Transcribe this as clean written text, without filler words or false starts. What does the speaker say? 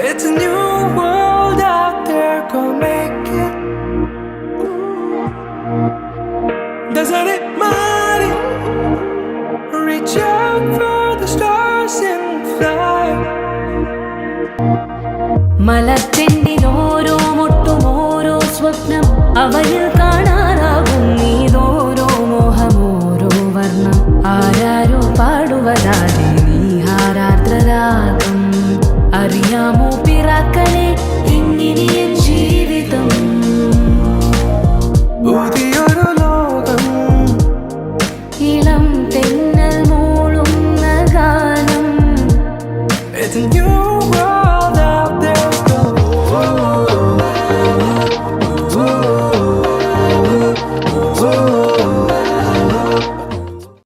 It's a new world out there, go make it. Doesn't it matter? Reach out for the stars and fly. മലത്തിൻ്റെ ഓരോ മുട്ടും ഓരോ സ്വപ്നം അവയിൽ കാണാറാകും നീതോരോ മോഹം ഓരോ വർണ്ണം ആരാരോ പാടുവതാതെ നീ ഹാരാർദ്രരാഗം അറിയാമോ പിറാക്കളെ എങ്ങനെ